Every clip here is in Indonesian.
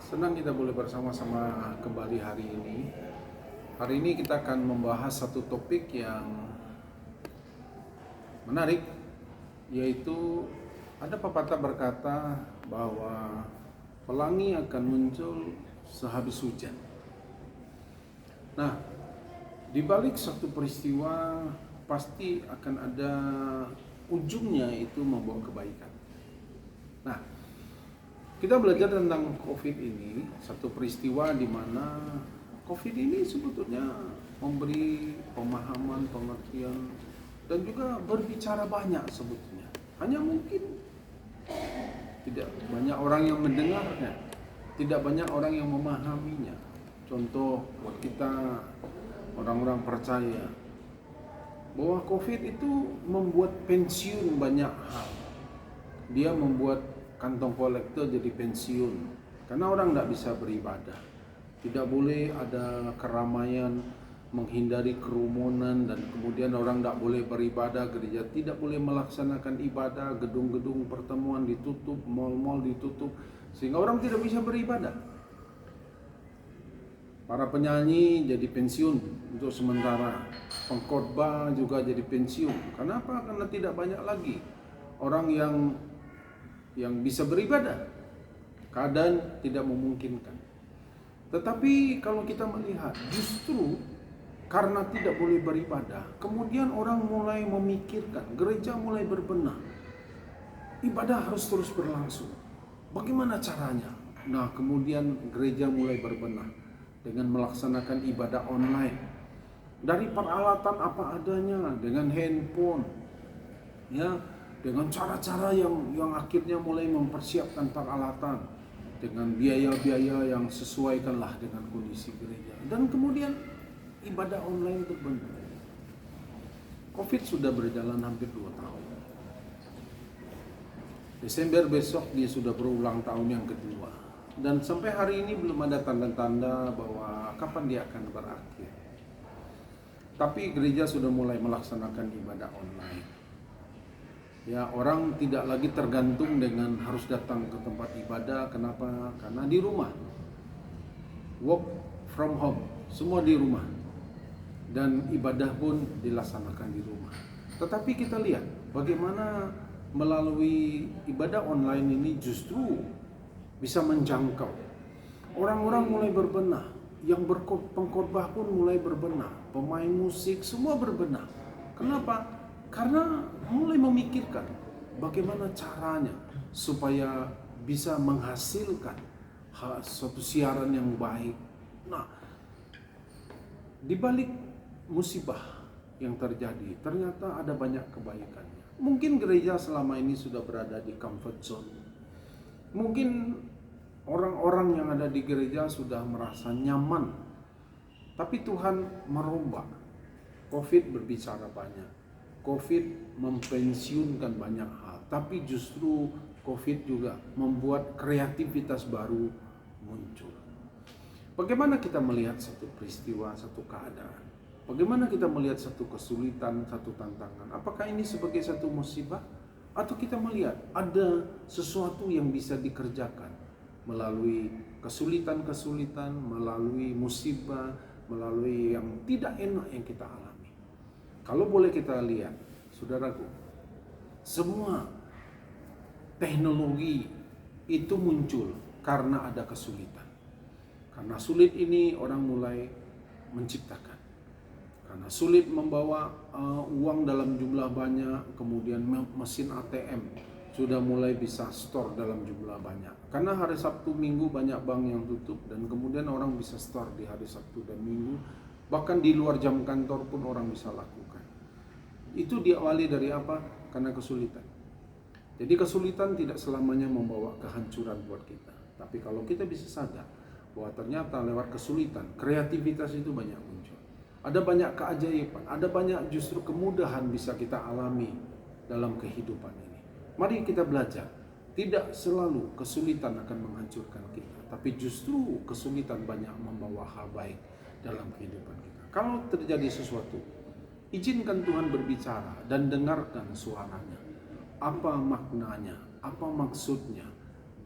Senang kita boleh bersama-sama kembali hari ini. Hari ini kita akan membahas satu topik yang menarik, yaitu ada pepatah berkata bahwa pelangi akan muncul sehabis hujan. Nah, di balik satu peristiwa pasti akan ada ujungnya itu membawa kebaikan. Nah, kita belajar tentang COVID ini, satu peristiwa di mana COVID ini sebetulnya memberi pemahaman, pengertian, dan juga berbicara banyak sebetulnya. Hanya mungkin tidak banyak orang yang mendengarnya, tidak banyak orang yang memahaminya. Contoh buat kita orang-orang percaya bahwa COVID itu membuat pensiun banyak hal. Dia membuat kantong kolektor jadi pensiun karena orang tidak bisa beribadah, tidak boleh ada keramaian, menghindari kerumunan, dan kemudian orang tidak boleh beribadah, gereja tidak boleh melaksanakan ibadah, gedung-gedung pertemuan ditutup, mal-mal ditutup, sehingga orang tidak bisa beribadah. Para penyanyi jadi pensiun untuk sementara, pengkhotbah juga jadi pensiun. Kenapa? Karena tidak banyak lagi orang yang bisa beribadah. Keadaan tidak memungkinkan. Tetapi kalau kita melihat, justru karena tidak boleh beribadah, kemudian orang mulai memikirkan, gereja mulai berbenah, ibadah harus terus berlangsung. Bagaimana caranya? Nah, kemudian gereja mulai berbenah dengan melaksanakan ibadah online. Dari peralatan apa adanya, dengan handphone, ya, dengan cara-cara yang akhirnya mulai mempersiapkan peralatan dengan biaya-biaya yang sesuaikanlah dengan kondisi gereja, dan kemudian ibadah online terbentuk. COVID sudah berjalan hampir 2 tahun. Desember besok dia sudah berulang tahun yang kedua, dan sampai hari ini belum ada tanda-tanda bahwa kapan dia akan berakhir. Tapi gereja sudah mulai melaksanakan ibadah online. Ya, orang tidak lagi tergantung dengan harus datang ke tempat ibadah. Kenapa? Karena di rumah. Work from home, semua di rumah. Dan ibadah pun dilaksanakan di rumah. Tetapi kita lihat bagaimana melalui ibadah online ini justru bisa menjangkau. Orang-orang mulai berbenah, yang pengkhotbah pun mulai berbenah, pemain musik semua berbenah. Kenapa? Karena mulai memikirkan bagaimana caranya supaya bisa menghasilkan suatu siaran yang baik. Nah, di balik musibah yang terjadi, ternyata ada banyak kebaikannya. Mungkin gereja selama ini sudah berada di comfort zone. Mungkin orang-orang yang ada di gereja sudah merasa nyaman. Tapi Tuhan merombak. COVID berbicara banyak. COVID mempensiunkan banyak hal. Tapi justru COVID juga membuat kreativitas baru muncul. Bagaimana kita melihat satu peristiwa, satu keadaan? Bagaimana kita melihat satu kesulitan, satu tantangan? Apakah ini sebagai satu musibah? Atau kita melihat ada sesuatu yang bisa dikerjakan melalui kesulitan-kesulitan, melalui musibah, melalui yang tidak enak yang kita alami. Kalau boleh kita lihat, saudaraku, semua teknologi itu muncul karena ada kesulitan. Karena sulit ini orang mulai menciptakan. Karena sulit membawa uang dalam jumlah banyak, kemudian mesin ATM sudah mulai bisa store dalam jumlah banyak. Karena hari Sabtu Minggu banyak bank yang tutup, dan kemudian orang bisa store di hari Sabtu dan Minggu. Bahkan di luar jam kantor pun orang bisa lakukan. Itu diawali dari apa? Karena kesulitan. Jadi kesulitan tidak selamanya membawa kehancuran buat kita. Tapi kalau kita bisa sadar bahwa ternyata lewat kesulitan, kreativitas itu banyak muncul. Ada banyak keajaiban, ada banyak justru kemudahan bisa kita alami dalam kehidupan ini. Mari kita belajar, tidak selalu kesulitan akan menghancurkan kita, tapi justru kesulitan banyak membawa hal baik dalam kehidupan kita. Kalau terjadi sesuatu, izinkan Tuhan berbicara dan dengarkan suaranya. Apa maknanya, apa maksudnya,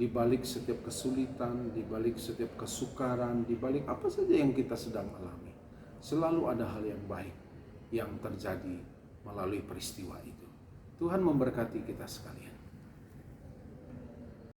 di balik setiap kesulitan, di balik setiap kesukaran, di balik apa saja yang kita sedang alami, selalu ada hal yang baik yang terjadi melalui peristiwa itu. Tuhan memberkati kita sekalian.